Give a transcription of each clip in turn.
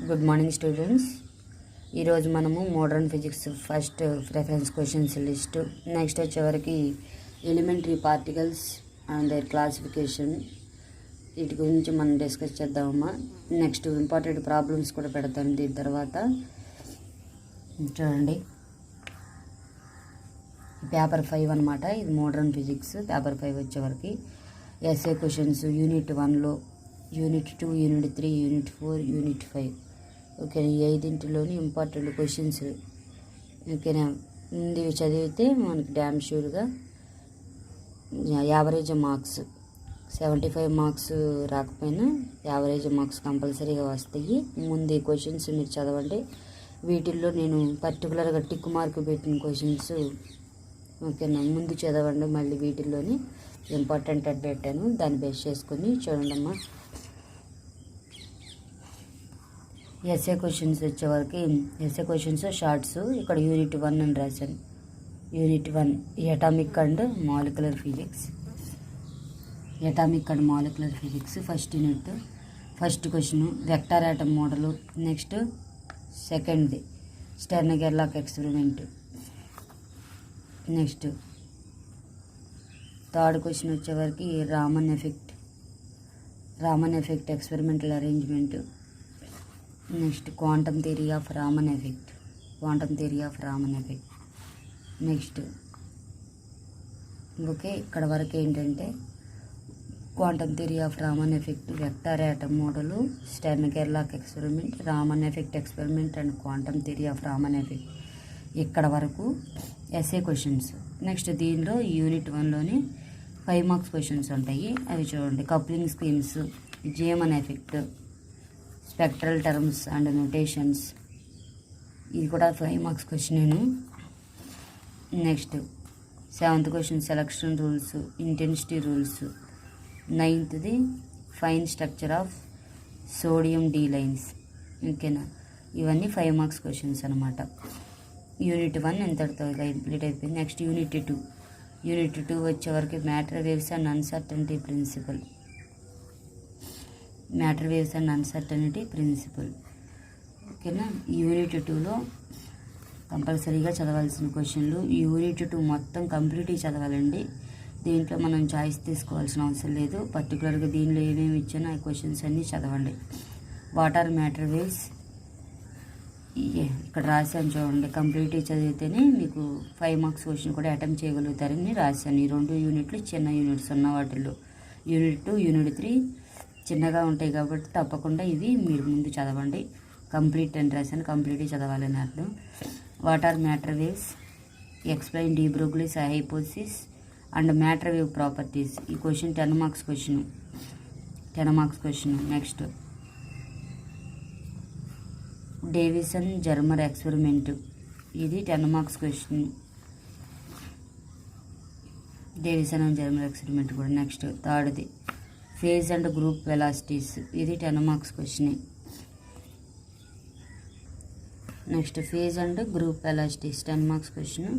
Good morning students. ఈరోజు మనము modern physics first reference questions list, next వచ్చేవరకు elementary particles and their classification, వీటి గురించి మనం డిస్కస్ చేద్దామమ్మా. నెక్స్ట్ ఇంపార్టెంట్ ప్రాబ్లమ్స్ కూడా పెడతాను దీని తర్వాత. చూడండి, పేపర్ 5 అనమాట. ఇది మోడర్న్ ఫిజిక్స్ పేపర్ 5 వచ్చేవరకు ఎస్ఏ క్వశ్చన్స్ యూనిట్ 1లో, యూనిట్ 2, యూనిట్ 3, యూనిట్ 4, యూనిట్ 5. ఓకేనా, ఈ 5 ఇంపార్టెంట్ క్వశ్చన్స్. ఓకేనా, ముందు చదివితే మనకి డ్యామ్ షూర్గా యావరేజ్ మార్క్స్ 75 మార్క్స్ రాకపోయినా యావరేజ్ మార్క్స్ కంపల్సరీగా వస్తాయి. ముందు ఈ క్వశ్చన్స్ మీరు చదవండి. వీటిల్లో నేను పర్టికులర్గా టిక్ మార్క్ పెట్టిన క్వశ్చన్స్ ఓకేనా ముందు చదవండి. మళ్ళీ వీటిల్లోని ఇంపార్టెంట్ అని పెట్టాను, దాన్ని బేస్ చేసుకొని చూడండి అమ్మా. ఎస్ఏ క్వశ్చన్స్ వచ్చేవరకు ఎస్ఏ క్వశ్చన్స్ షార్ట్స్. ఇక్కడ యూనిట్ 1 అని రాశాను. Unit 1 atomic and molecular physics. Atomic and molecular physics first unit. First question vector atom model. Next సెకండ్ది Stern Gerlach experiment. Next third question వచ్చేవరకు Raman effect experimental arrangement. Next quantum theory of Raman effect. Next okay, ఇక్కడ వరకు ఏంటంటే quantum theory of Raman effect, vector atom model, Stern Gerlach experiment, Raman effect experiment and quantum theory of Raman effect. ఇక్కడ వరకు SA questions. Next దీనిలో unit 1లోని 5 marks questions ఉంటాయి. అవి చూడండి. Coupling schemes, Zeeman effect, spectral terms and notations. ఇది కూడా 5 marks question. Next 7th question selection rules, intensity rules. 9th fine structure of sodium D lines. ఓకేనా, ఇవన్నీ 5 మార్క్స్ క్వశ్చన్స్ అనమాట. యూనిట్ 1 ఇంతటితో కంప్లీట్ అయిపోయింది. నెక్స్ట్ యూనిట్ 2 వచ్చేవరకు matter waves and uncertainty principle. ఓకేనా, unit 2లో కంపల్సరీగా చదవాల్సిన క్వశ్చన్లు. యూనిట్ 2 మొత్తం కంప్లీట్గా చదవాలండి. దీంట్లో మనం చాయిస్ తీసుకోవాల్సిన అవసరం లేదు. పర్టికులర్గా దీనిలో ఏమేమి ఇచ్చానో ఆ క్వశ్చన్స్ అన్నీ చదవండి. వాట్ ఆర్ మ్యాటర్ వేవ్స్, ఇక్కడ రాశాను చూడండి. కంప్లీట్గా చదివితేనే మీకు 5 మార్క్స్ క్వశ్చన్ కూడా అటెంప్ట్ చేయగలుగుతారని రాశాను. ఈ 2 యూనిట్లు చిన్న యూనిట్స్ ఉన్న వాటిల్లో. యూనిట్ 2, యూనిట్ 3 చిన్నగా ఉంటాయి కాబట్టి తప్పకుండా ఇవి మీరు ముందు చదవండి. కంప్లీట్ అని రాశాను, కంప్లీట్గా చదవాలని అర్థం. What are matter waves, explain de Broglie's hypothesis and matter wave properties. ఈ question 10 marks question. Next Davisson Germer experiment. ఇది 10 marks question. Davisson and Germer experiment కూడా. నెక్స్ట్ థర్డ్ది ఫేజ్ అండ్ గ్రూప్ వెలాసిటీస్. ఇది 10 marks question. Next phase and group velocities 10 marks question.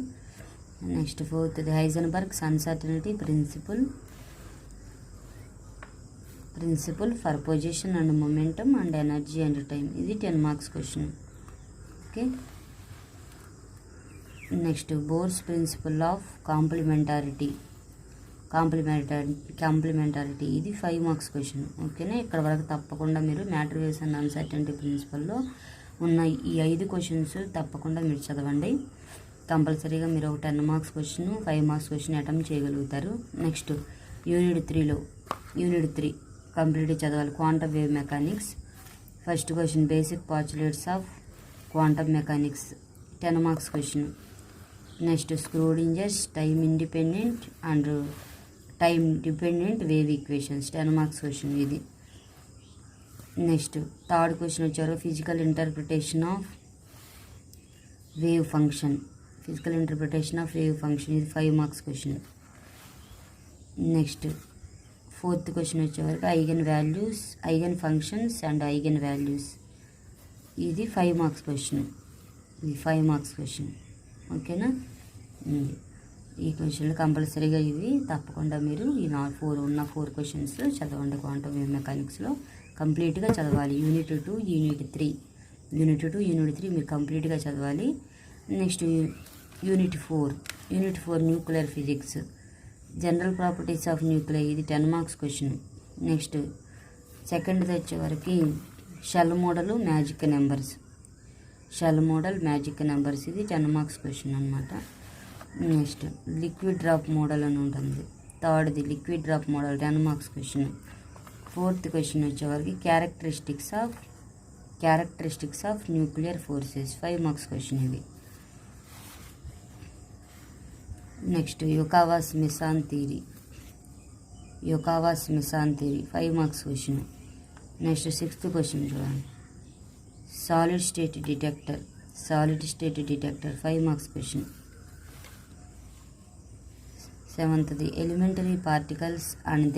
Next ఫోర్త్ది Heisenberg's uncertainty principle for position and momentum and energy and time. ఇది 10 marks question. Okay, next Bohr's principle of complementarity. ఇది 5 marks question. ఓకేనా, ఇక్కడ వరకు తప్పకుండా మీరు matter waves and uncertainty ప్రిన్సిపల్లో ఉన్న ఈ 5 క్వశ్చన్స్ తప్పకుండా మీరు చదవండి. కంపల్సరీగా మీరు ఒక 10 marks question, 5 marks question attempt చేయగలుగుతారు. నెక్స్ట్ యూనిట్ 3 కంప్లీట్గా చదవాలి. Quantum wave mechanics. First question basic postulates of quantum mechanics 10 marks question. Next Schrodinger's time dependent wave equations 10 marks question ఇది. నెక్స్ట్ థర్డ్ క్వశ్చన్ వచ్చారు physical interpretation of wave function. ఇది 5 marks question. Next fourth question వచ్చేవరకు eigen functions and eigen values. ఇది 5 marks question. ఓకేనా, ఈ క్వశ్చన్లు కంపల్సరీగా ఇవి తప్పకుండా మీరు ఈ 4 క్వశ్చన్స్ చదవండి క్వాంటమ్ వేవ్ మెకానిక్స్లో. కంప్లీట్గా చదవాలి. యూనిట్ 2 యూనిట్ 3 మీరు కంప్లీట్గా చదవాలి. Next unit 4 nuclear physics, general properties of nuclear, ఇది 10 మార్క్స్ క్వశ్చన్. నెక్స్ట్ సెకండ్ది వచ్చేవరకు షెల్ మోడల్ మ్యాజిక్ నెంబర్స్, ఇది 10 మార్క్స్ క్వశ్చన్ అనమాట. నెక్స్ట్ లిక్విడ్ డ్రాప్ మోడల్ అని ఉంటుంది. థర్డ్ది liquid drop model 10 marks question. Fourth question వచ్చేవరకు characteristics of nuclear forces 5 marks question ఇది. Next Yukawa's meson theory 5 marks question. Next 6th question చూడండి, solid state detector 5 marks question. 7th elementary particles and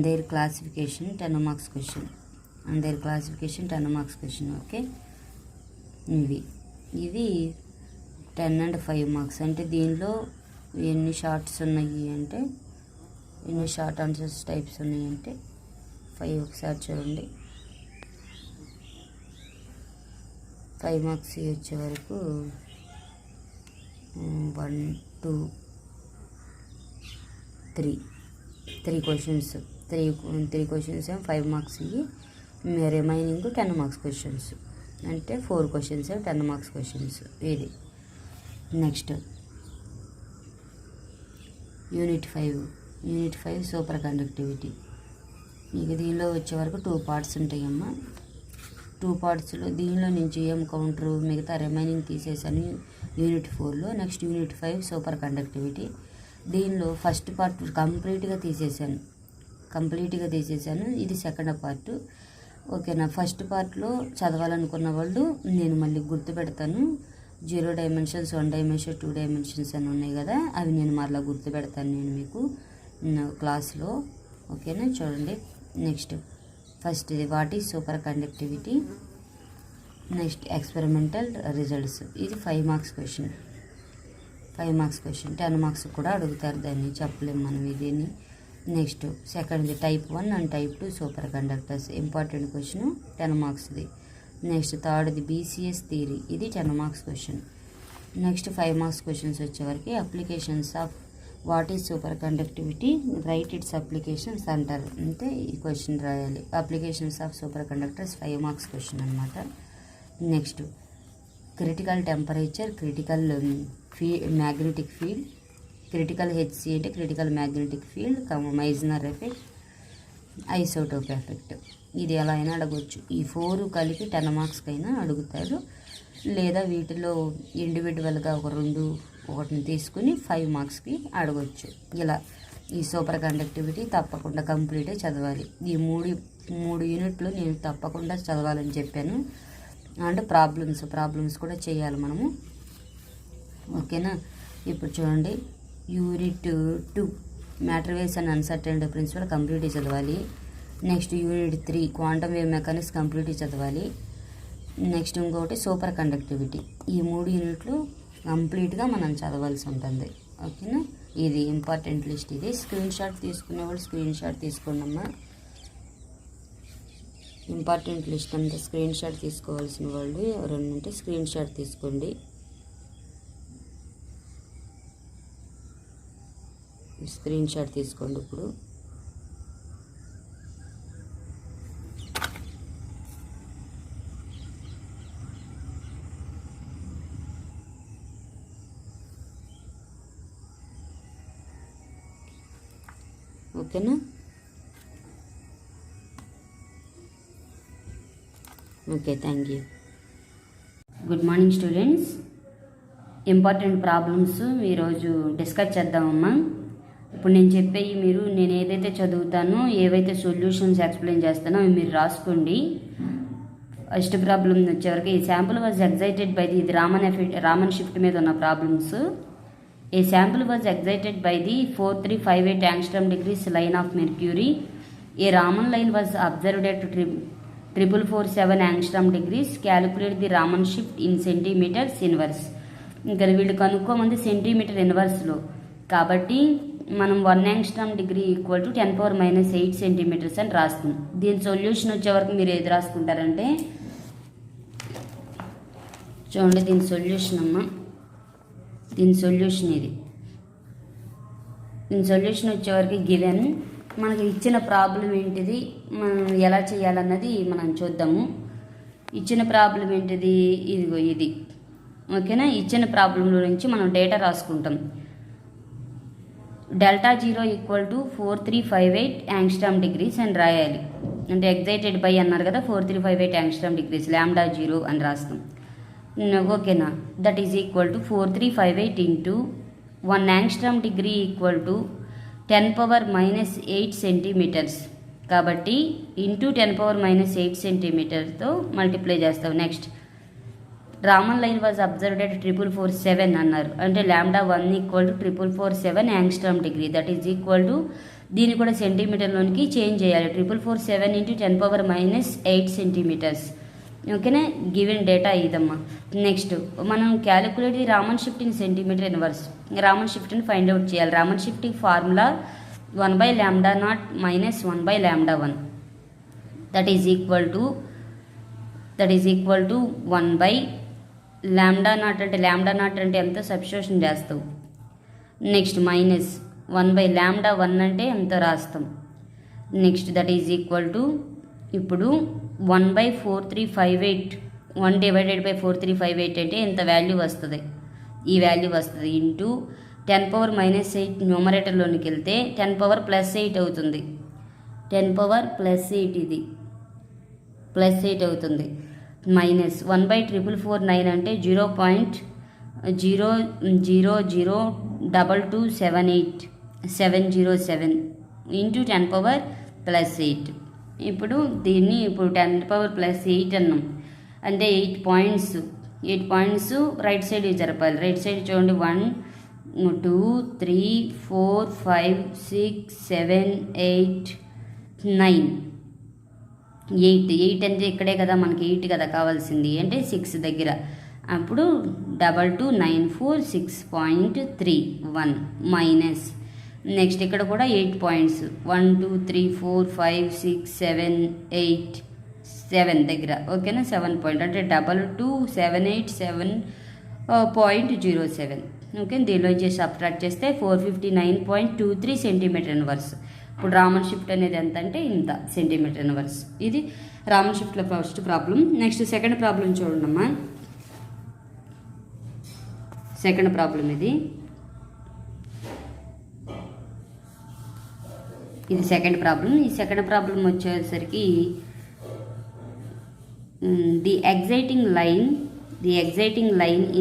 their classification 10 marks question. Okay, ఇవి 10 and 5 marks. అంటే దీనిలో ఎన్ని shorts ఉన్నాయి అంటే, ఎన్ని short answers types ఉన్నాయంటే 5. ఒకసారి చూడండి, 5 మార్క్స్ వచ్చే వరకు 1 2 3 క్వశ్చన్స్, 3 క్వశ్చన్స్ 5 మార్క్స్ ఇవి. రిమైనింగ్ 10 మార్క్స్ క్వశ్చన్స్, అంటే 4 క్వశ్చన్స్ 10 మార్క్స్ క్వశ్చన్స్ ఇది. Next unit 5 super conductivity. మీకు దీనిలో వచ్చే వరకు 2 పార్ట్స్ ఉంటాయమ్మా. 2 పార్ట్స్లో దీనిలో నుంచి ఏం కౌంటరు, మిగతా రిమైనింగ్ తీసేసాను యూనిట్ 4లో. Next unit 5 super conductivity. దీనిలో ఫస్ట్ పార్ట్ కంప్లీట్గా తీసేసాను. ఇది సెకండ్ పార్ట్. ఓకేనా. ఫస్ట్ పార్ట్లో చదవాలనుకున్న వాళ్ళు నేను మళ్ళీ గుర్తు పెడతాను. 0 డైమెన్షన్స్, 1 డైమెన్షన్, 2 డైమెన్షన్స్ అని ఉన్నాయి కదా, అవి నేను మరలా గుర్తు పెడతాను నేను మీకు క్లాస్లో. ఓకేనా, చూడండి. నెక్స్ట్ ఫస్ట్ ఇది what is super conductivity. Next experimental results, ఇది 5 మార్క్స్ క్వశ్చన్. 10 మార్క్స్ కూడా అడుగుతారు, దాన్ని చెప్పలేము మనం ఇదేని. నెక్స్ట్ సెకండ్ది type 1 and type 2 super conductors, important question, 10 మార్క్స్ది. నెక్స్ట్ థర్డ్ది BCS థియరీ, ఇది 10 marks question. Next 5 marks questions వచ్చేవరకు applications of what is super conductivity, right its applications అంటారు. అంటే ఈ క్వశ్చన్ రాయాలి. Applications of super conductors 5 marks question అనమాట. Next critical temperature, critical magnetic field, critical HC అంటే critical magnetic field, Meissner effect, isotope effect. ఇది ఎలా అయినా అడగవచ్చు. ఈ 4 కలిపి 10 మార్క్స్కి అయినా అడుగుతారు, లేదా వీటిలో ఇండివిజువల్గా ఒకటిని తీసుకుని 5 మార్క్స్కి అడగవచ్చు. ఇలా ఈ సూపర్ కండక్టివిటీ తప్పకుండా కంప్లీట్గా చదవాలి. ఈ మూడు యూనిట్లు నేను తప్పకుండా చదవాలని చెప్పాను. అండ్ ప్రాబ్లమ్స్ కూడా చేయాలి మనము. ఓకేనా. ఇప్పుడు చూడండి, unit 2 matter waves and uncertainty principle కంప్లీట్గా చదవాలి. Next unit 3 quantum wave mechanics కంప్లీట్గా చదవాలి. నెక్స్ట్ ఇంకొకటి సూపర్ కండక్టివిటీ. ఈ 3 యూనిట్లు కంప్లీట్గా మనం చదవాల్సి ఉంటుంది. ఓకేనా. ఇది ఇంపార్టెంట్ లిస్ట్. ఇది స్క్రీన్ షాట్ తీసుకునే వాళ్ళు స్క్రీన్ షాట్ తీసుకోండి అమ్మా. ఇంపార్టెంట్ లిస్ట్ అంతా స్క్రీన్ షాట్ తీసుకోవాల్సిన వాళ్ళు ఎవరైనా ఉంటే స్క్రీన్ షాట్ తీసుకోండి. స్క్రీన్ షాట్ తీసుకోండి ఇప్పుడు. ఓకేనా. Okay, thank you. Good morning students. Important problems ఈరోజు డిస్కస్ చేద్దామమ్మా. ఇప్పుడు నేను చెప్పేవి నేను ఏదైతే చదువుతానో, ఏవైతే సొల్యూషన్స్ ఎక్స్ప్లెయిన్ చేస్తానో అవి మీరు రాసుకోండి. ఫస్ట్ ప్రాబ్లం వచ్చేవరకు, ఈ sample was excited by the Raman shift మీద ఉన్న problems. A sample was excited by the 4358 angstrom degrees line of mercury. A Raman line was observed at 4447 angstrom degrees. Calculate the Raman shift in centimeters inverse. ఇక్కడ వీళ్ళు కనుక్కోమంది centimetre ఇన్వర్స్లో, కాబట్టి మనం 1 angstrom degree equal to 10⁻⁸ centimetres అని రాస్తాం. దీని solution వచ్చే వరకు మీరు ఏది రాసుకుంటారంటే చూడండి, దీని సొల్యూషన్ అమ్మ, దీని సొల్యూషన్ ఇది. దీని సొల్యూషన్ వచ్చేవరకు గివెన్ మనకి ఇచ్చిన ప్రాబ్లం ఏంటిది, మనం ఎలా చేయాలన్నది మనం చూద్దాము. ఇచ్చిన ప్రాబ్లం ఏంటిది, ఇదిగో ఇది. ఓకేనా, ఇచ్చిన ప్రాబ్లంలో నుంచి మనం డేటా రాసుకుంటాం. Δ0 = 4358 యాంగ్స్ట్రామ్ డిగ్రీస్ అని రాయాలి. అంటే ఎగ్జైటెడ్ బై అన్నారు కదా, 4358 యాంగ్స్ట్రామ్ డిగ్రీస్ λ0 అని రాస్తాం. ఓకేనా, that is equal to 4358 into 1 angstrom degree equal to 10⁻⁸ centimeters. కాబట్టి ఇంటూ 10⁻⁸ సెంటీమీటర్తో మల్టిప్లై చేస్తాం. Next Raman line was observed at 4447 అన్నారు. అంటే λ1 = 4447 angstrom degree. That is equal to దీన్ని కూడా సెంటీమీటర్లోనికి చేంజ్ చేయాలి. 4447 ఇంటూ 10⁻⁸ సెంటీమీటర్స్. ఓకేనా, గివెన్ డేటా ఇదమ్మా. నెక్స్ట్ మనం calculate the Raman shift in centimeter inverse. Raman షిఫ్ట్ని ఫైండ్ అవుట్ చేయాలి. Raman shifting formula 1/λ0 minus 1/λ1. That is equal to 1/λ0. అంటే λ0 అంటే ఎంత సబ్స్టిట్యూషన్ చేస్తావు. నెక్స్ట్ మైనస్ 1/λ1 అంటే ఎంత రాస్తాం. Next that is equal to ఇప్పుడు 1/4358 1 / 4358 అంటే ఎంత వాల్యూ వస్తుంది, ఈ వాల్యూ వస్తుంది. ఇంటూ 10⁻⁸ న్యూమరేటర్లోనికి వెళ్తే 10⁻+8 అవుతుంది. 10⁻+8 ఇది +8 అవుతుంది. మైనస్ 1/4449 అంటే 0.0002278 ఇంటూ 10⁻+8. ఇప్పుడు దీన్ని 10⁻+8 అన్నాం. అంటే 8 పాయింట్స్ రైట్ సైడ్ జరపాలి. రైట్ సైడ్ చూడండి, 1 2 3 4 5 6 7 8 9 8 అంటే ఇక్కడే కదా మనకి 8 కదా కావాల్సింది, అంటే 6 దగ్గర. అప్పుడు 2294.6.31 మైనస్ నెక్స్ట్ ఇక్కడ కూడా 8 పాయింట్స్ 1 2 3 4 5 6 7 8 7 దగ్గర. ఓకేనా, 7 పాయింట్ అంటే 2278.7.07. ఓకే, దీనిలో చేసి సబ్ట్రాక్ట్ చేస్తే 459.23 సెంటీమీటర్ ఇన్వర్స్. ఇప్పుడు రామన్ షిఫ్ట్ అనేది ఎంత అంటే ఇంత సెంటీమీటర్ ఇన్వర్స్. ఇది రామన్ షిఫ్ట్లో first problem. Next second problem చూడండమ్మా. సెకండ్ ప్రాబ్లం ఇది సెకండ్ ప్రాబ్లం. ఈ సెకండ్ ప్రాబ్లం వచ్చేసరికి the exciting line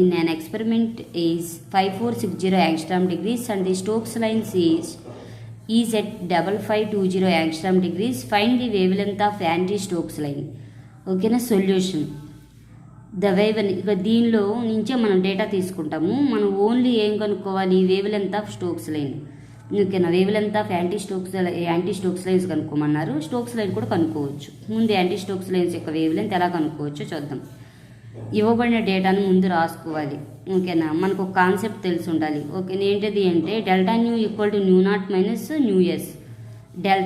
in an experiment is 5460 angstrom degrees and the Stokes lines is at 5520 angstrom degrees. Find the wavelength of anti-Stokes line. ఓకేనా, solution the wave. ఇక దీనిలో నుంచే మనం data తీసుకుంటాము. మనం only ఏం కనుక్కోవాలి, wave length of Stokes line. ఓకేనా, wave length of anti Stokes lines కనుక్కోమన్నారు. స్టోక్స్ లైన్ కూడా కనుక్కోవచ్చు. ముందు యాంటీ స్టోక్స్ లైన్స్ యొక్క వేవ్ లెంత్ ఎలా కనుక్కోవచ్చో చూద్దాం. ఇవ్వబడిన డేటాను ముందు రాసుకోవాలి. ఓకేనా, మనకు ఒక కాన్సెప్ట్ తెలిసి ఉండాలి. ఓకే, ఏంటిది అంటే Δν = μ0 మైనస్ న్యూఎస్. Δν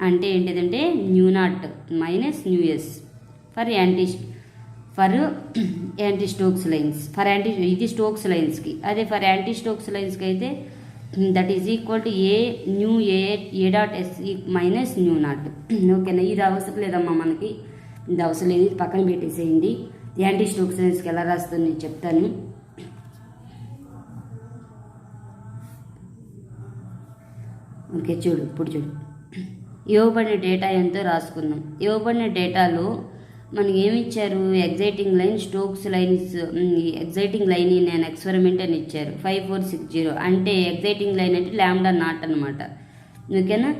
అంటే ఏంటిదంటే μ0 minus nu s for anti Stokes lines. ఇది స్టోక్స్ లైన్స్కి. అదే ఫర్ యాంటీ స్టోక్స్ లైన్స్కి అయితే that is equal to A.S minus μ0. ఓకేనా, ఇది అవసరం లేదమ్మా మనకి, ఇది అవసరం లేదు, ఇది పక్కన పెట్టేసేయండి. యాంటీ స్టోక్స్ లైన్స్కి ఎలా రాస్తుందో నేను చెప్తాను. ఓకే, ఇప్పుడు చూడు, ఇవ్వబడిన డేటా ఎంతో రాసుకుందాం. ఇవ్వబడిన డేటాలో మనకి ఏమి ఇచ్చారు, exciting line Stokes lines, exciting line in an experiment అని ఇచ్చారు 5460. అంటే ఎగ్జైటింగ్ లైన్ అంటే λ0 అనమాట. ఓకేనా,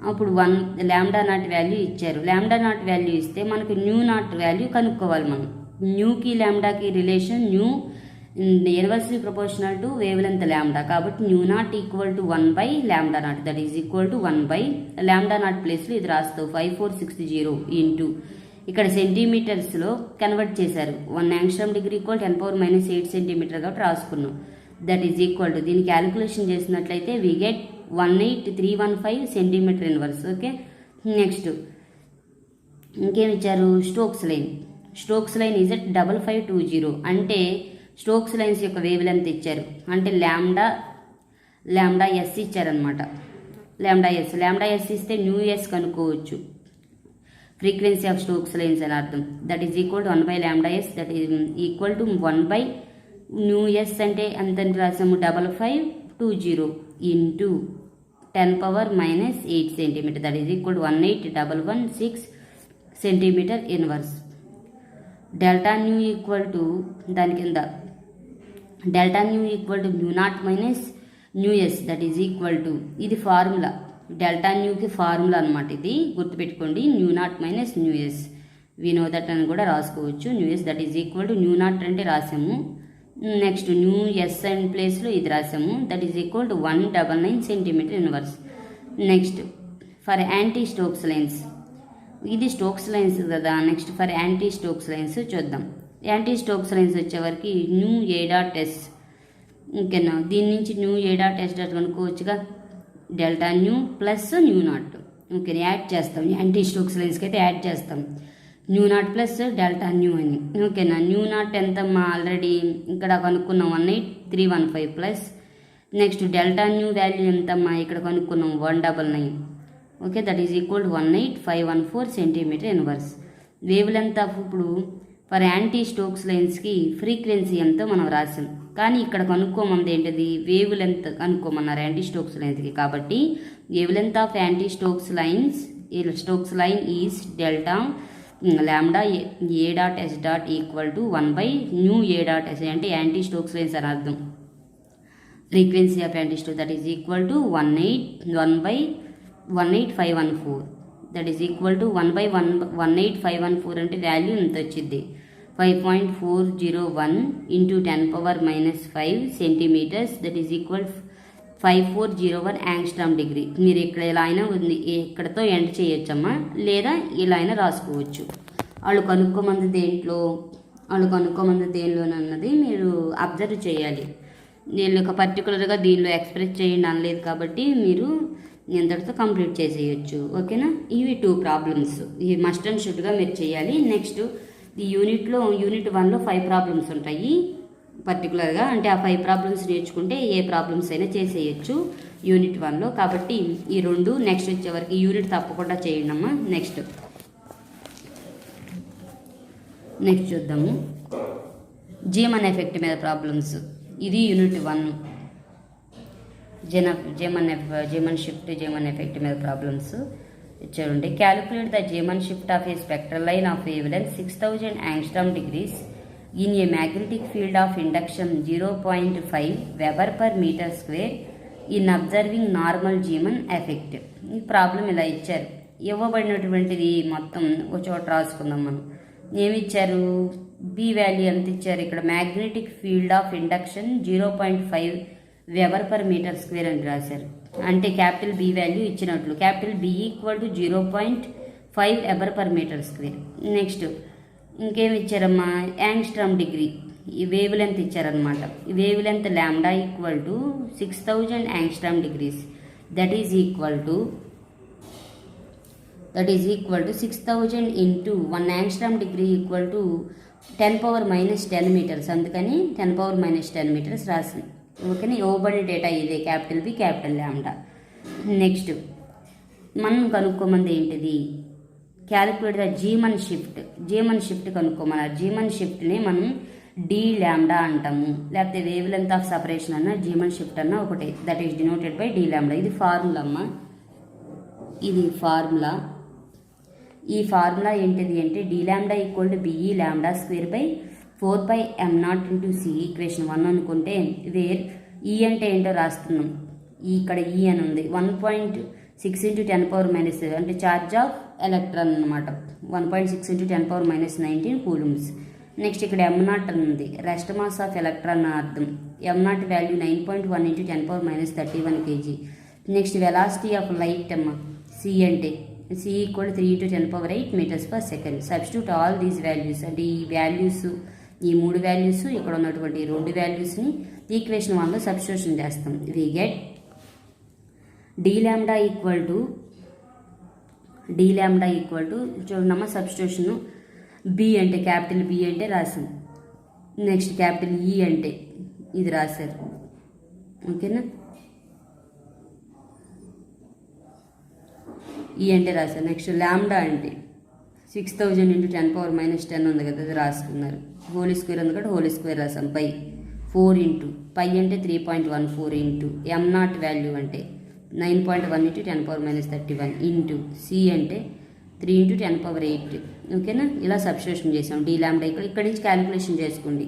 అప్పుడు 1 λ0 వాల్యూ ఇచ్చారు. λ0 వాల్యూ ఇస్తే మనకు μ0 వాల్యూ కనుక్కోవాలి. మనం న్యూకి λకి relation nu inversely proportional to wave length λ. కాబట్టి μ0 = 1/λ0. దట్ ఈజ్ ఈక్వల్ టు 1/λ0 ప్లేస్లో ఇది రాస్తావు 5460 ఇంటూ ఇక్కడ సెంటీమీటర్స్లో కన్వర్ట్ చేశారు. 1 యాంగ్స్ట్రామ్ డిగ్రీ = 10⁻⁸ సెంటీమీటర్ కాబట్టి రాసుకున్నాం. దట్ ఈజ్ ఈక్వల్ టు దీన్ని క్యాలిక్యులేషన్ చేసినట్లయితే we get 18315 centimetre inverse. Okay, next ఇంకేమి ఇచ్చారు, Stokes line. Stokes line is at 5520 అంటే స్టోక్స్ లైన్స్ యొక్క వేవ్ లెంత్ ఇచ్చారు, అంటే ల్యాండా ఎస్ ఇచ్చారనమాట. ల్యాండా ఎస్ ఇస్తే న్యూ ఎస్ కనుక్కోవచ్చు. ఫ్రీక్వెన్సీ ఆఫ్ స్టోక్స్ లైన్స్ అని అర్థం. That is equal to 1/λs, that is equal to 1 nu s అంటే ఎంత రాసాము, 5520 into 10⁻⁻8 centimetre, that is equal to 18116 centimeter inverse. Delta nu equal to దాని కింద delta nu equal to nu naught minus nu s, that is equal to, ఇది formula, delta న్యూకి formula అనమాట, ఇది గుర్తుపెట్టుకోండి. Nu naught minus nu s, we know that అని కూడా రాసుకోవచ్చు. Nu s that is equal to nu naught అంటే రాసాము, నెక్స్ట్ న్యూ ఎస్ అండ్ ప్లేస్లో ఇది రాసాము, that is equal to 199 centimeter inverse. Next for anti Stokes lines, ఇది Stokes lines కదా. Next for anti Stokes lines చూద్దాం. యాంటీ స్టోక్స్ లైన్స్ వచ్చేవరకు nu A dot S, ఓకేనా, దీని నుంచి nu A dot S dot కనుక్కోవచ్చుగా, delta nu plus nu naught. Okay, add చేస్తాం, anti Stokes లైన్స్కి అయితే యాడ్ చేస్తాం, nu naught plus delta nu అని. ఓకేనా, న్యూ నాట్ ఎంతమ్మా, ఆల్రెడీ ఇక్కడ కనుక్కున్నాం 18315 plus, next delta nu value ఎంతమ్మా, ఇక్కడ కనుక్కున్నాం 199. Okay, that is equal to 18514 centimeter inverse. Wave length of ఇప్పుడు ఫర్ యాంటీ స్టోక్స్ లైన్స్కి ఫ్రీక్వెన్సీ ఎంతో మనం రాసాం, కానీ ఇక్కడ కనుక్కోమంది ఏంటిది, వేవ్ లెంత్ కనుక్కోమన్నారు యాంటీ స్టోక్స్ లైన్స్కి. కాబట్టి wave length of anti Stokes line is delta lambda A dot S dot equal to 1 nu A dot S అంటే యాంటీ స్టోక్స్ లైన్స్ అని అర్థం. Frequency of anti Stoke that is equal to 18514, that is equal to 1/18514 అంటే value ఎంత వచ్చింది, 5.401 into 10⁻⁻5 centimetres, that is equal 5401 angstrom degree. మీరు ఇక్కడ ఇలా అయినా ఉంది, ఇక్కడతో ఎండ్ చేయొచ్చమ్మా, లేదా ఇలా అయినా రాసుకోవచ్చు. వాళ్ళు కనుక్కోమంది దేనిలోనన్నది మీరు అబ్జర్వ్ చేయాలి. నేను ఒక పర్టికులర్గా దీనిలో ఎక్స్ప్రెస్ చేయండి అనలేదు కాబట్టి మీరు ఎంతటితో కంప్లీట్ చేసేయచ్చు. ఓకేనా, ఇవి 2 ప్రాబ్లమ్స్, ఇవి మస్ట్ అండ్ షుడ్గా మీరు చేయాలి. నెక్స్ట్ ఈ యూనిట్ 1లో 5 ప్రాబ్లమ్స్ ఉంటాయి పర్టికులర్గా, అంటే ఆ 5 ప్రాబ్లమ్స్ నేర్చుకుంటే ఏ ప్రాబ్లమ్స్ అయినా చేసేయచ్చు యూనిట్ 1లో. కాబట్టి ఈ 2 నెక్స్ట్ వచ్చేవరకు యూనిట్ తప్పకుండా చేయండి అమ్మా. నెక్స్ట్ చూద్దాము జీమన్ ఎఫెక్ట్ మీద ప్రాబ్లమ్స్. ఇది యూనిట్ 1 జీమన్ షిఫ్ట్ ఎఫెక్ట్ మీద ప్రాబ్లమ్స్ చూడండి. Calculate the Zeeman shift of a spectral line of wavelength 6000 angstrom degrees in a magnetic field of induction 0.5 weber per metre square in observing normal Zeeman effect. ఈ problem ఇలా ఇచ్చారు, ఇవ్వబడినటువంటిది మొత్తం ఒక చోట రాసుకుందాం మనం. ఏమిచ్చారు, B value ఎంత ఇచ్చారు, ఇక్కడ magnetic field of induction 0.5 weber per metre square అని రాశారు, అంటే క్యాపిటల్ బి వాల్యూ ఇచ్చినట్లు. Capital B equal to 0.5 weber per metre square. Next ఇంకేమి ఇచ్చారమ్మా, యాంగ్స్ట్రామ్ డిగ్రీ, ఈ వేవ్ లెంత్ ఇచ్చారనమాట. ఈ wavelength lambda equal to 6000 angstrom degrees, that is equal to 6000 into 1 angstrom degree equal to 10⁻⁻10 metres, అందుకని 10⁻⁻10 metres రాసింది. ఓకేనా, ఇవ్వబడి data ఇదే, capital B capital lambda. Next మనం కనుక్కోమంది ఏంటిది, క్యాలిక్యులేట్ ద జీమన్ షిఫ్ట్ కనుక్కోమన్నారు. జీమన్ షిఫ్ట్ని మనం డి ల్యాండా అంటాము, లేకపోతే వేవ్ లెంత్ ఆఫ్ సపరేషన్ అన్న జీమన్ షిఫ్ట్ అన్న ఒకటే, that is denoted by d lambda. ఇది ఫార్ములా అమ్మా, ఇది ఫార్ములా. ఈ ఫార్ములా ఏంటిది అంటే d lambda equal to B e lambda square by 4/m0 into c, equation 1 అనుకుంటే, వేర్ ఈ అంటే ఏంటో రాస్తున్నాం, ఇక్కడ ఈ అని ఉంది, 1.6 ఇంటూ 10⁻⁻7 అంటే ఛార్జ్ ఆఫ్ ఎలక్ట్రాన్ అనమాట, 1.6 ఇంటూ 10⁻⁻19 కూలుమ్స్. నెక్స్ట్ ఇక్కడ m0 అని ఉంది, రెస్ట్ మాస్ ఆఫ్ ఎలక్ట్రాన్ అర్థం. m0 value 9.1 into 10⁻⁻31 kg. Next velocity of light అమ్మ, సి అంటే c equal 3 into 10⁸ metres per second. Substitute all these values, అంటే ఈ వాల్యూస్, ఈ 3 వాల్యూస్, ఇక్కడ ఉన్నటువంటి 2 వాల్యూస్ని ఈక్వేషన్ 1లో సబ్స్టిట్యూషన్ చేస్తాం. We get d lambda equal to చూడమ్మా సబ్స్టిట్యూషను బి అంటే క్యాపిటల్ బి అంటే రాసాం, నెక్స్ట్ క్యాపిటల్ ఈ అంటే ఇది రాశారు. ఓకేనా, ఈ అంటే రాశారు. నెక్స్ట్ ల్యాండా అంటే 6000 × 10⁻10 ఉంది కదా, అది రాసుకున్నారు. హోల్ స్క్వేర్ ఉంది కదా, హోల్ స్క్వేర్ రాసాం. పై 4 ఇంటూ పై అంటే 3.14 ఇంటూ m0 వాల్యూ అంటే 9.1 × 10⁻31 ఇంటూ సి అంటే 3 × 10⁸. ఓకేనా, ఇలా సబ్స్టిట్యూషన్ చేసాం. డి ల్యాండా ఇక్కడ నుంచి క్యాలిక్యులేషన్ చేసుకోండి.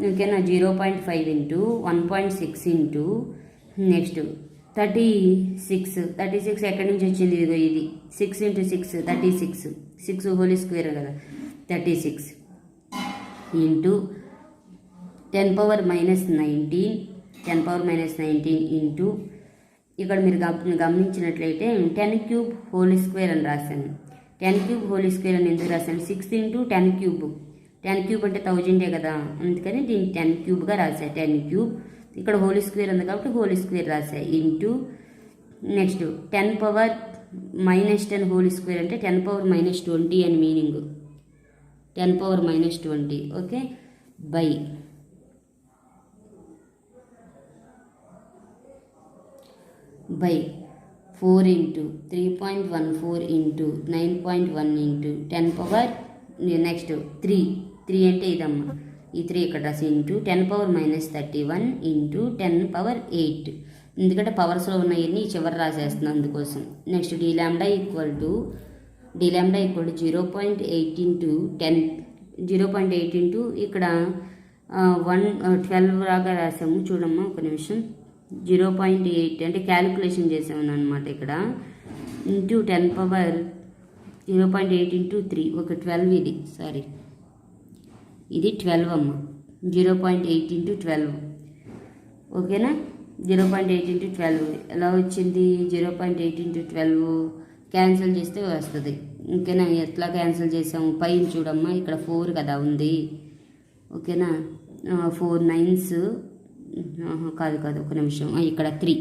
ఓకేనా, 0.5 ఇంటూ 1.6 ఇంటూ నెక్స్ట్ 36 ఎక్కడి నుంచి వచ్చింది, ఇదిగో ఇది 6 × 6 36, 6 హోల్ స్క్వేర్ కదా 36 ఇంటూ 10⁻19 ఇంటూ ఇక్కడ మీరు గమనించినట్లయితే 10³ హోల్ స్క్వేర్ అని రాశాను. 10³ హోల్ స్క్వేర్ అని ఎందుకు రాశాను, 6 × 10³ 10³ అంటే 1000 కదా, అందుకని దీన్ని 10³ రాశా. 10³ ఇక్కడ హోల్ స్క్వేర్ ఉంది కాబట్టి హోల్ స్క్వేర్ రాశా. ఇంటూ నెక్స్ట్ 10⁻−10 హోల్ స్క్వేర్ అంటే 10⁻−20 అని meaning, 10⁻−20. Okay, by 4 into 3.14 into 9.1 into 10 next 3 అంటే ఇదమ్మా, ఈ 3 ఇక్కడ రాసి ఇంటూ 10⁻−31 ఇంటూ 10⁸. ఎందుకంటే పవర్స్లో ఉన్నాయన్నీ చివరి రాసేస్తున్నాం అందుకోసం. Next d lambda equal to 0.8 into 10, 0.8 into ఇక్కడ 12 లాగా రాసాము. చూడమ్మా ఒక నిమిషం, 0.8 అంటే క్యాలిక్యులేషన్ చేసాము అనమాట ఇక్కడ. ఇంటూ 0.8 ఇంటూ 3 ఒక 12, ఇది సారీ ఇది 12 అమ్మ, 0.8 ఇంటూ 12. ఓకేనా, 0.8 ఇంటూ 12 ఎలా వచ్చింది, 0.8 ఇంటూ 12 క్యాన్సిల్ చేస్తే వస్తుంది. ఓకేనా, ఎట్లా క్యాన్సిల్ చేసాము, పైన చూడమ్మా ఇక్కడ 4 కదా ఉంది. ఓకేనా, 4 9s కాదు ఒక నిమిషం, ఇక్కడ 3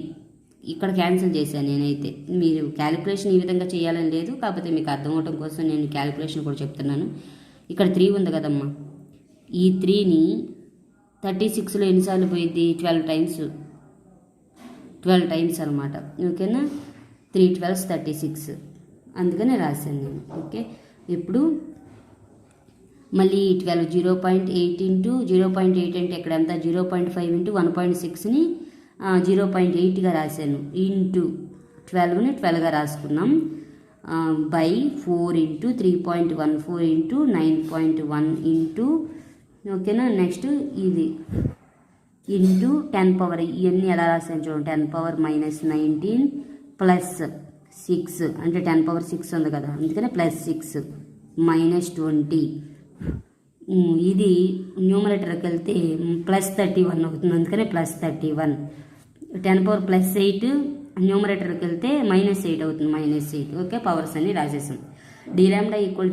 ఇక్కడ క్యాన్సిల్ చేశాను నేనైతే. మీరు క్యాలిక్యులేషన్ ఈ విధంగా చేయాలని లేదు, కాకపోతే మీకు అర్థం అవటం కోసం నేను క్యాలిక్యులేషన్ కూడా చెప్తున్నాను. ఇక్కడ 3 ఉంది కదమ్మా, ఈ 3ని 36లో ఎన్నిసార్లు పోయింది, 12 టైమ్స్ అనమాట. ఓకేనా, 3 12s 36 అందుకనే రాశాను నేను. ఓకే, ఇప్పుడు మళ్ళీ 12 0.8 ఇంటూ 0.8 అంటే ఇక్కడ ఎంత 0.5 ఇంటూ 1.6ని 0.8గా రాశాను. ఇంటూ 12ని 12గా రాసుకున్నాం. బై 4 ఇంటూ 3.14 ఇంటూ 9.1 ఇంటూ ఓకేనా. నెక్స్ట్ ఇది ఇంటూ 10 ఇవన్నీ ఎలా రాసాను చూడండి. 10⁻−19 ప్లస్ 6 అంటే 10⁻6 ఉంది కదా, అందుకనే +6 -20. ఇది న్యూమరేటర్కి వెళ్తే +31 అవుతుంది, అందుకనే +31. 10⁻+8 న్యూమరేటర్కి వెళ్తే -8 అవుతుంది, -8. ఓకే, పవర్స్ అన్ని రాసేసాం. d λ =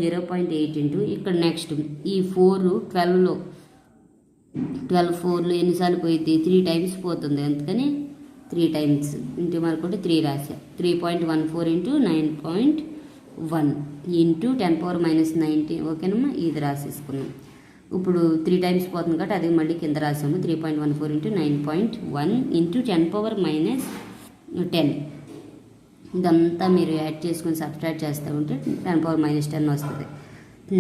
0.8 ఇంటూ ఇక్కడ నెక్స్ట్ ఈ 4 12లో 4లో ఎన్నిసార్లు పోయింది, 3 టైమ్స్ పోతుంది, అందుకని 3 టైమ్స్ ఇంటూ మరొకటి 3 రాసా. 3.14 ఇంటూ 9.1 ఇంటూ 10⁻−19 ఓకేనమ్మా, ఇది రాసేసుకున్నాం. ఇప్పుడు 3 టైమ్స్ పోతుంది కాబట్టి అది మళ్ళీ కింద రాసాము. 3.14 ఇంటూ 9.1 ఇంటూ 10⁻−10 ఇదంతా మీరు యాడ్ చేసుకొని సబ్స్ట్రాక్ట్ చేస్తూ ఉంటే 10⁻−10 వస్తుంది.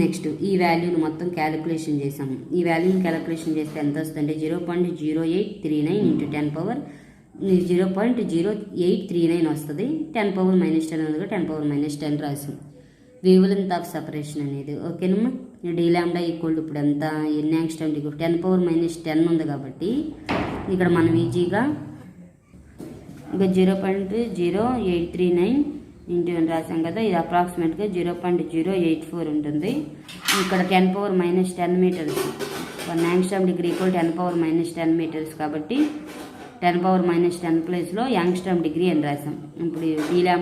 నెక్స్ట్ ఈ వాల్యూని మొత్తం క్యాలిక్యులేషన్ చేసాము. ఈ వాల్యూని క్యాలిక్యులేషన్ చేస్తే ఎంత వస్తుందంటే 0.0839 ఇంటూ 0.0839 వస్తుంది. 10⁻−10 ఉంది, 10⁻−10 రాసాం. వేవ్ లెంగ్త్ ఆఫ్ సపరేషన్ అనేది ఓకేనమ్మా. d λ = ఇప్పుడు ఎంత, ఎన్ని యాంగ్స్ట్రామ్ డిగ్రీ, 10⁻−10 ఉంది కాబట్టి ఇక్కడ మనం ఈజీగా ఇంకా 0.0839 ఇంటూ అని రాసాం కదా, ఇది అప్రాక్సిమేట్గా 0.084 ఉంటుంది. ఇక్కడ 10⁻−10 మీటర్స్, 1 యాంగ్స్ట్రామ్ డిగ్రీ = 10⁻−10 మీటర్స్ కాబట్టి 10⁻−10 ప్లేస్లో యాంగ్స్ట్రామ్ డిగ్రీ అని రాసాం. ఇప్పుడు d λ =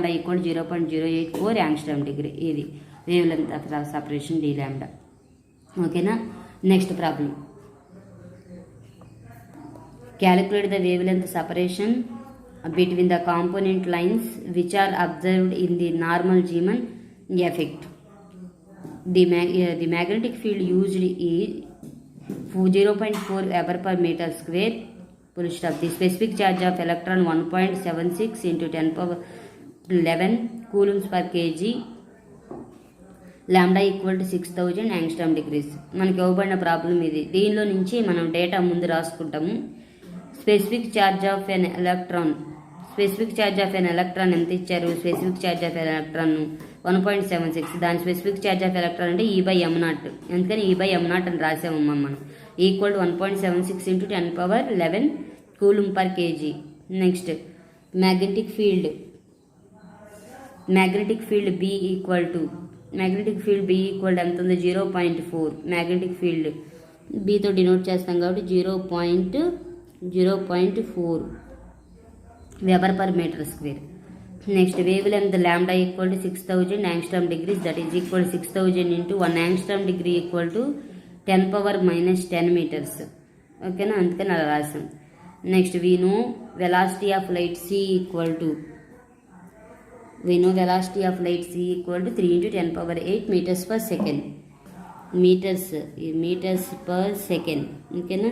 0.084 యాంగ్స్ట్రామ్ డిగ్రీ. ఇది wave length of separation d λ. ఓకేనా. Next problem, calculate the wave length separation between the component lines which are observed in the normal Zeeman effect. The magnetic field used is 0.4 Weber per meter square. Full stop. The specific charge of electron 1.76 into 10 power 11 coulombs per kg. Lambda equal to 6000 angstrom degrees. మనకి ఇవ్వబడిన problem ఇది. దీనిలో నుంచి మనం data ముందు రాసుకుంటాము. Specific charge of an electron ఎంత ఇచ్చారు? Specific charge of electron 1.76. దాని స్పెసిఫిక్ ఛార్జ్ ఆఫ్ ఎలక్ట్రాన్ అంటే E/m0. అందుకని E/m0 అని రాసామమ్మా మనం. Equal to 1.76 into 10 power 11 coulomb per KG. Next magnetic field B equal to ఎంత ఉంది? 0.4. మ్యాగ్నెటిక్ ఫీల్డ్ బీతో డినోట్ చేస్తాం కాబట్టి 0.4 weber per metre square. Next wave length lambda equal to 6000 angstrom degrees. That is equal 6000 into 1 angstrom degree equal to 10 power -10 meters. ఓకేనా? అందుకని అలా రాసాం. Next we know velocity of light C equal to 3 into 10 power 8 meters per second. Meters per second. ఓకేనా?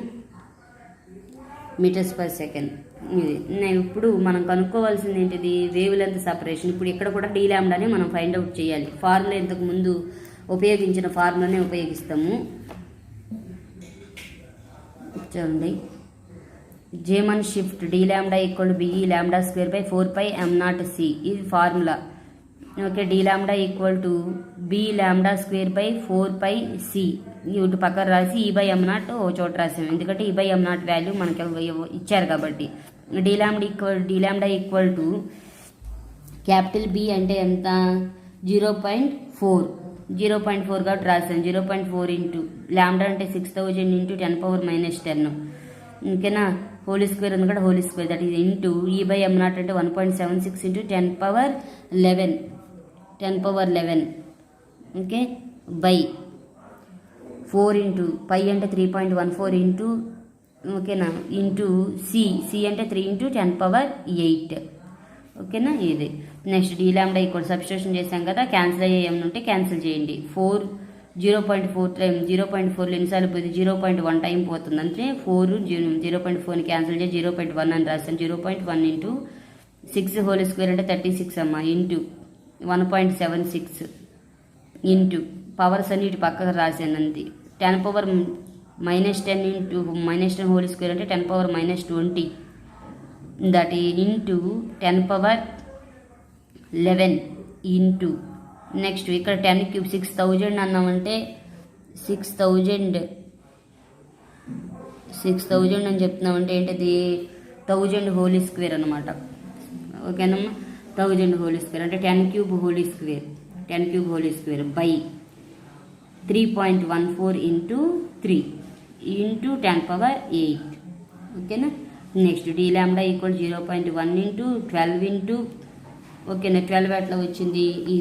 Meters per second. ఇది ఇప్పుడు మనం కనుక్కోవాల్సింది ఏంటిది? Wave length separation. ఇప్పుడు ఇక్కడ కూడా డీ లాంబ్డానే మనం ఫైండ్ అవుట్ చేయాలి. ఫార్ములా ఇంతకు ముందు ఉపయోగించిన ఫార్ములానే ఉపయోగిస్తాము. చూడండి, Zeeman shift d lambda equal to be lambda square by 4 pi m naught c. ఇది formula. Okay, d lambda equal to b lambda square by 4 pi c. ఇటు పక్కన రాసి E/m0 ఓ చోట రాసాము, ఎందుకంటే E/m0 వాల్యూ మనకి ఇచ్చారు కాబట్టి. d lambda equal to capital B అంటే ఎంత? 0.4 కాబట్టి రాసాను. 0.4 ఇంటూ లాంబ్డా అంటే 6000 ఇంటూ 10 పవర్ -10. ఓకేనా? హోలీ స్క్వేర్ ఉంది కదా, whole square that is into E/m0 అంటే 1.76 into 10 power 11. Okay, by 4 into pi అంటే 3.14 ఇంటూ, ఓకేనా, ఇంటూ సి అంటే 3 ఇంటూ 10 పవర్ 8. ఓకేనా? ఇది next d lambda equal substitution చేసాం కదా, క్యాన్సిల్ అయ్యేయం ఉంటే క్యాన్సిల్ చేయండి. 0.4 టైం 0.4 ఎన్నిసార్లు పోయింది? 0.1 టైం పోతుంది. అంటే 0.4ని క్యాన్సిల్ చేసి 0.1 అని రాస్తాను. 0.1 ఇంటూ 6 హోల్ స్క్వేర్ అంటే 36 అమ్మ, ఇంటూ 1.76 ఇంటూ పవర్స్ అన్ని ఇటు పక్కకు రాశాను అంతే. 10 పవర్ -10 ఇంటూ -10 హోల్ స్క్వేర్ అంటే 10 power -20 that into 10 power 11 into next ఇక్కడ 10 క్యూబ్ 6000 అన్నామంటే 6000 అని చెప్తున్నామంటే ఏంటది? 1000 హోలీ స్క్వేర్ అనమాట. ఓకేనమ్మా, 1000 హోలీ స్క్వేర్ అంటే 10 cube whole square by 3.14 into 3 into 10 power 8. ఓకేనా? Next d lambda equal 0.1 into 12 into, ఓకేనా, 12 ఎట్లా వచ్చింది? ఈ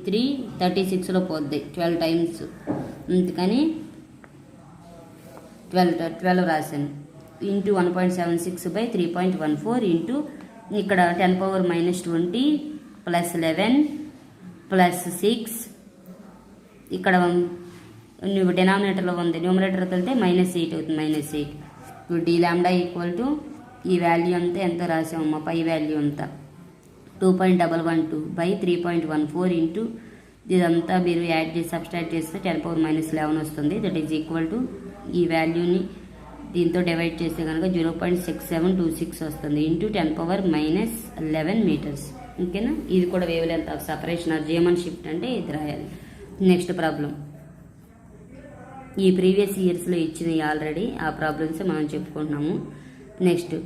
3 36లో పోద్ది 12 టైమ్స్, అందుకని 12 రాశాను. ఇంటూ 1.76 బై 3.14 ఇంటూ ఇక్కడ 10 పవర్ -20 ప్లస్ 11 ప్లస్ 6, ఇక్కడ నువ్వు డినామినేటర్లో ఉంది, న్యూమరేటర్కి వెళ్తే -8 అవుతుంది. -8. ఇప్పుడు d లాంబ్డా ఈక్వల్ టు ఈ వాల్యూ అంతా ఎంత రాసామమ్మా? పై వాల్యూ అంతా 2.112 బై 3.14 ఇంటూ ఇదంతా మీరు యాడ్ చేసి సబ్స్ట్రాక్ట్ చేస్తే 10 పవర్ -11 వస్తుంది. దట్ ఈజ్ ఈక్వల్ టు ఈ వాల్యూని దీంతో డివైడ్ చేస్తే కనుక 0.6726 వస్తుంది ఇంటూ 10 పవర్ -11 మీటర్స్. ఓకేనా? ఇది కూడా wave length of separation or Zeeman shift అంటే ఇది రాయాలి. నెక్స్ట్ ప్రాబ్లం ఈ ప్రీవియస్ ఇయర్స్లో ఇచ్చినవి ఆల్రెడీ, ఆ ప్రాబ్లమ్స్ మనం చెప్పుకుంటున్నాము. నెక్స్ట్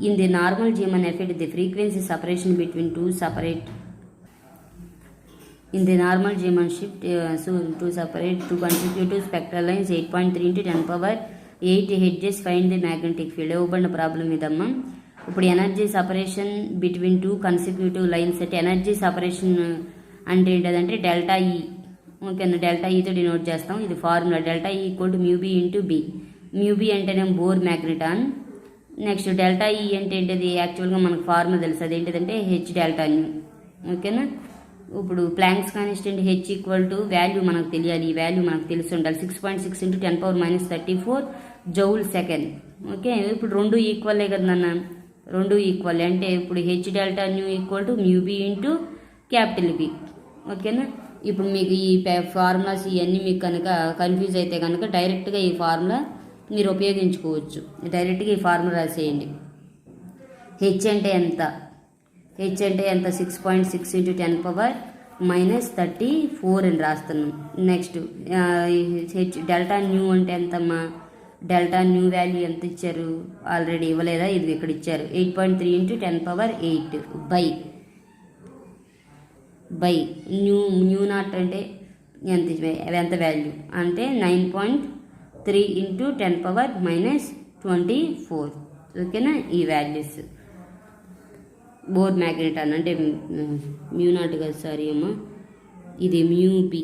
in the normal Zeeman effect the frequency separation between two consecutive spectral lines 8.3 into 10 power 8 hertz. Find the magnetic field. ఇవ్వబడిన ప్రాబ్లం ఇదమ్మా. ఇప్పుడు energy separation between 2 consecutive lines అంటే ఎనర్జీ సపరేషన్ అంటే ఏంటంటే డెల్టా ఈ. ఓకేనా? డెల్టా ఈతో డినోట్ చేస్తాం. ఇది formula delta E equal to mu B into B. Mu B అంటేనే Bohr magneton, next delta E అంటే ఏంటిది, యాక్చువల్గా మనకు ఫార్ములా తెలుసు, అదేంటిదంటే హెచ్ డెల్టా న్యూ. ఓకేనా, ఇప్పుడు planks constant H equal to value మనకు తెలియాలి, ఈ వాల్యూ మనకు తెలిసి ఉండాలి 6.6 × 10⁻34 జౌల్ సెకండ్. ఓకే, ఇప్పుడు రెండు ఈక్వలే కదా నాన్న, రెండు ఈక్వల్ అంటే ఇప్పుడు h delta nu equal to mu B into capital B. ఓకేనా, ఇప్పుడు మీకు ఈ ఫార్ములాస్ ఇవన్నీ మీకు కనుక కన్ఫ్యూజ్ అయితే కనుక డైరెక్ట్గా ఈ ఫార్ములా మీరు ఉపయోగించుకోవచ్చు. డైరెక్ట్గా ఈ ఫార్ములా రాసేయండి. హెచ్ అంటే ఎంత, హెచ్ అంటే ఎంత 6.6 × 10⁻34 అని రాస్తున్నాం. నెక్స్ట్ హెచ్ డెల్టా న్యూ అంటే ఎంతమ్మా, డెల్టా న్యూ వాల్యూ ఎంత ఇచ్చారు, ఆల్రెడీ ఇవ్వలేదా, ఇది ఇక్కడ ఇచ్చారు 8.3 × 10⁸ బై న్యూ నాట్ అంటే ఎంత వాల్యూ అంటే 9.3 × 10⁻24. ఓకేనా, ఈ వాల్యూస్ బోర్ మ్యాగ్నెటాన్ అంటే మ్యూ నాట్ కదా, సారీ అమ్మా, ఇది mu B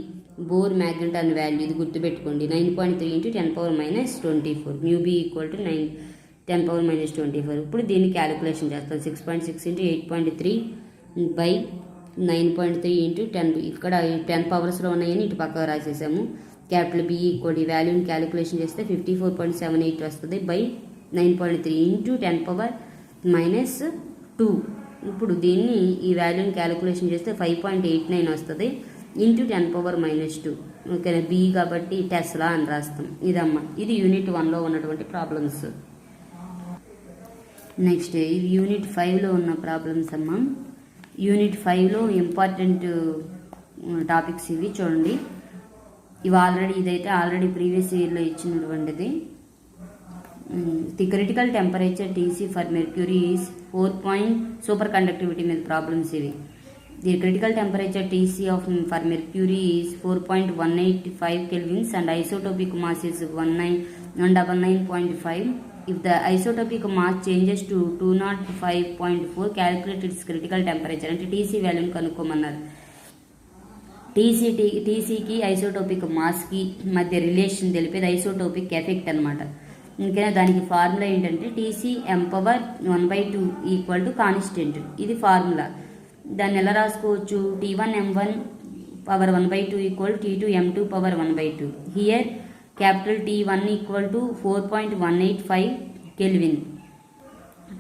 Bohr magneton value, ఇది గుర్తుపెట్టుకోండి 9.3 × 10⁻24. Mu B equal to 10⁻24. ఇప్పుడు దీన్ని క్యాలిక్యులేషన్ చేస్తాం. 6.6 × 8.3 బై 9.3 × 10. ఇక్కడ 10 పవర్స్లో ఉన్నాయని ఇటు పక్కకు రాసేసాము. క్యాపిటల్ బి ఈక్వల్ ఈ వాల్యూని క్యాలిక్యులేషన్ చేస్తే 54.78 వస్తుంది బై 9.3 × 10⁻². ఇప్పుడు దీన్ని ఈ వాల్యూని క్యాలిక్యులేషన్ చేస్తే 5.89 వస్తుంది ఇంటూ 10⁻². ఓకేనా, బి కాబట్టి టెస్లా అని రాస్తాం. ఇదమ్మా, ఇది యూనిట్ 1లో ఉన్నటువంటి ప్రాబ్లమ్స్. నెక్స్ట్ ఇది యూనిట్ 5లో ఉన్న ప్రాబ్లమ్స్ అమ్మా. యూనిట్ 5లో ఇంపార్టెంట్ టాపిక్స్ ఇవి చూడండి. ఇవి ఇదైతే ఆల్రెడీ ప్రీవియస్ ఇయర్లో ఇచ్చినటువంటిది. The critical temperature TC for mercury is 4. Super conductivity మీద ప్రాబ్లమ్స్ ఇవి. The critical temperature TC for mercury is 4.185 kelvins and isotopic mass is 199.5. If the isotopic mass changes to 205.4, calculate its critical temperature. అంటే TC వాల్యూని కనుక్కోమన్నారు. టీసీకి isotopic మాస్కి మధ్య relation తెలిపేది isotopic effect అనమాట. ఇంకైనా దానికి formula ఏంటంటే TC m⁻1/2 equal to constant. ఇది formula. దాన్ని ఎలా రాసుకోవచ్చు, T1 m1 power 1/2 equal T2 m2 power 1/2. Here capital T1 equal to 4.185 Kelvin.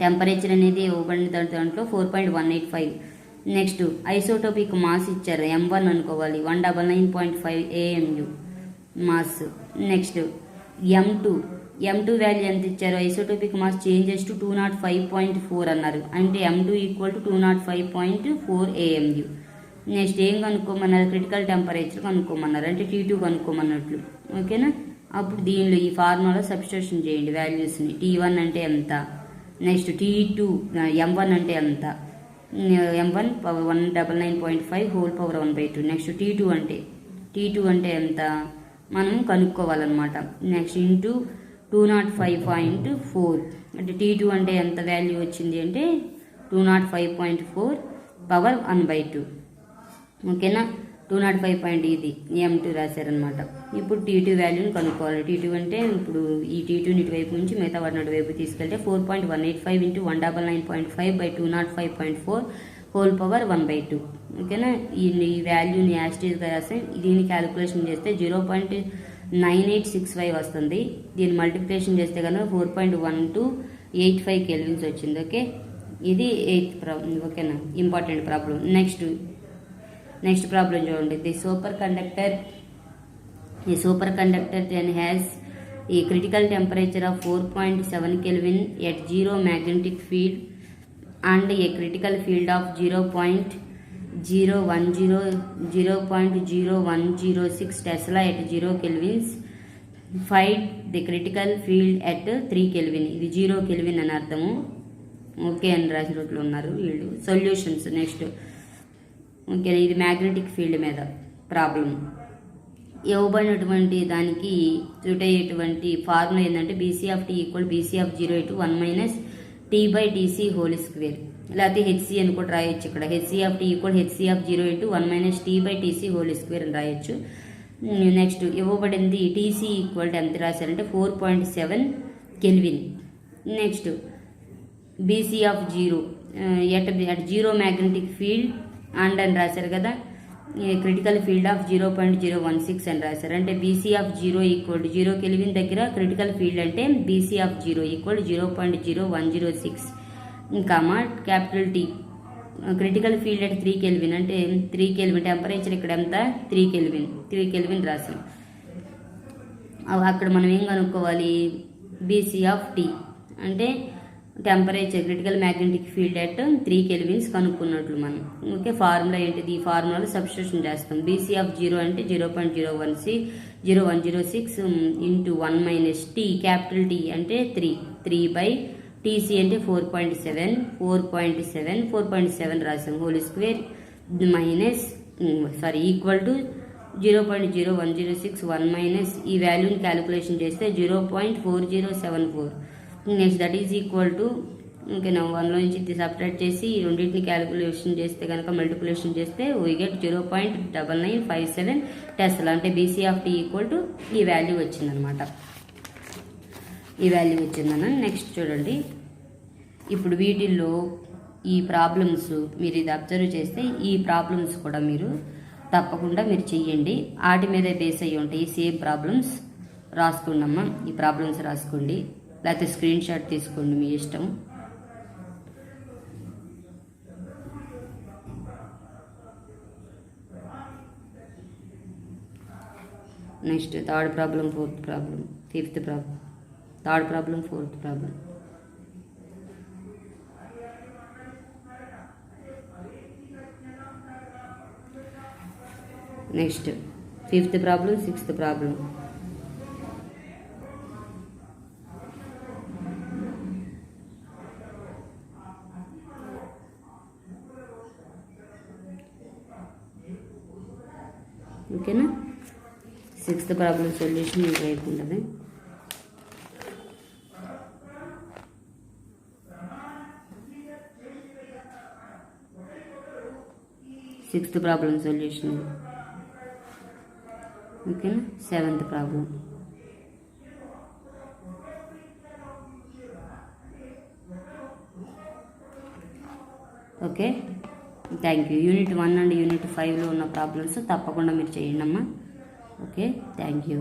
Temperature అనేది ఇవ్వబడిన దాంట్లో 4.185. నెక్స్ట్ ఐసోటోపిక్ మాస్ ఇచ్చారు m1 అనుకోవాలి 199.5 AMU mass. Next m2 value ఎంత ఇచ్చారు, ఐసోటోపిక్ మాస్ చేంజెస్ టు 205.4 అన్నారు, అంటే m2 equal to 205.4 AMU. Next ఏం కనుక్కోమన్నారు, క్రిటికల్ టెంపరేచర్ కనుక్కోమన్నారు, అంటే T2 కనుక్కోమన్నట్లు. ఓకేనా, అప్పుడు దీనిలో ఈ ఫార్ములా సబ్స్టిట్యూషన్ చేయండి వాల్యూస్ని. T1 అంటే ఎంత, నెక్స్ట్ T2 m1 అంటే ఎంత, m1 power 199.5 whole power 1/2. Next T2 అంటే ఎంత మనం కనుక్కోవాలన్నమాట. నెక్స్ట్ ఇంటూ 205.4 అంటే T2 అంటే ఎంత వాల్యూ వచ్చింది అంటే 205.4 పవర్ 1/2. ఓకేనా, 205 ఇది m2 రాశారనమాట. ఇప్పుడు T2 వాల్యూని కనుక్కోవాలి. T2 అంటే ఇప్పుడు ఈ T2 ఇటువైపు నుంచి మిగతా వాటి వైపు తీసుకెళ్తే 4.185 × 199.5 బై 205.4 హోల్ పవర్ 1/2. ఓకేనా, ఈ వాల్యూని యాస్టేజ్గా రాస్తే దీన్ని క్యాలిక్యులేషన్ చేస్తే 0.9865 వస్తుంది. దీన్ని మల్టిప్లికేషన్ చేస్తే కనుక 4.1285 కెల్విన్స్ వచ్చింది. ఓకే, ఇది 8th ప్రాబ్లం. ఓకేనా, ఇంపార్టెంట్ ప్రాబ్లం. నెక్స్ట్ ప్రాబ్లం చూడండి. The super conductor then has a critical temperature of 4.7 Kelvin at 0 magnetic field and a critical field of 0.0106 Tesla at 0 kelvins. Find the critical field at 3 Kelvin. ఇది 0 Kelvin అని అర్థము. Okay అని రాసిన రోడ్లు ఉన్నారు వీళ్ళు. Solutions next. Okay, ఇది magnetic field మీద ప్రాబ్లం. ఇవ్వబడినటువంటి దానికి సూట్ అయ్యేటువంటి ఫార్ములా ఏంటంటే BC(T) equal BC(0) 1 - T/TC whole square. లేకపోతే HC అని కూడా రాయొచ్చు. ఇక్కడ HC(T) equal HC(0) 1 - T/TC whole square అని రాయొచ్చు. నెక్స్ట్ ఇవ్వబడింది TC ఈక్వల్ ఎంత రాశారంటే 4.7 kelvin. Next BC of zero at zero magnetic field and అని రాశారు కదా, క్రిటికల్ ఫీల్డ్ ఆఫ్ 0.016 అని రాశారు. అంటే BC of zero equal to 0 kelvin దగ్గర క్రిటికల్ ఫీల్డ్ అంటే BC of zero equal 0.0106 comma capital T critical field అంటే 3 కెల్విన్ అంటే 3 కెల్విన్ టెంపరేచర్ ఇక్కడ ఎంత 3 కెల్విన్ రాసాం. అక్కడ మనం ఏం కనుక్కోవాలి, బీసీ ఆఫ్ టీ అంటే temperature critical magnetic field at 3 kelvins కనుక్కున్నట్లు మనం. ఓకే, ఫార్ములా ఏంటిది, ఈ ఫార్ములాలో సబ్స్టిట్యూషన్ చేస్తాం. బీసీ ఆఫ్ జీరో అంటే 0.0106 into 1 minus T capital T అంటే 3 బై టీసీ అంటే 4.7 రాసాం whole square minus equal to 0.0106 1 మైనస్ ఈ వాల్యూని క్యాలిక్యులేషన్ చేస్తే 0.4074. Next that is equal to ఓకేనా 1లో నుంచి సబ్ట్రాక్ట్ చేసి ఈ రెండింటిని క్యాలిక్యులేషన్ చేస్తే కనుక మల్టిప్లికేషన్ చేస్తే వీ గెట్ 0.9957 టెస్లా. అంటే BC of T equal to ఈ వాల్యూ వచ్చిందనమాట. ఈ వాల్యూ వచ్చిందన్న. నెక్స్ట్ చూడండి, ఇప్పుడు వీటిల్లో ఈ ప్రాబ్లమ్స్ మీరు ఇది అబ్జర్వ్ చేస్తే ఈ ప్రాబ్లమ్స్ కూడా మీరు తప్పకుండా మీరు చెయ్యండి. వాటి మీదే బేస్ అయ్యి ఉంటాయి. సేమ్ ప్రాబ్లమ్స్ రాసుకోండమ్మా, ఈ ప్రాబ్లమ్స్ రాసుకోండి, లేకపోతే స్క్రీన్ షాట్ తీసుకోండి, మీ ఇష్టం. Next third problem, fourth problem, fifth problem, third problem, fourth problem. Next fifth problem, sixth problem. ఓకేనా, సిక్స్త్ ప్రాబ్లం సొల్యూషన్ మీకు అయిపోతుంది. Sixth problem solution. ఓకేనా, seventh problem. Okay, thank you. Unit 1 and unit 5లో ఉన్న problems తప్పకుండా మీరు చేయండి అమ్మా. Okay, thank you.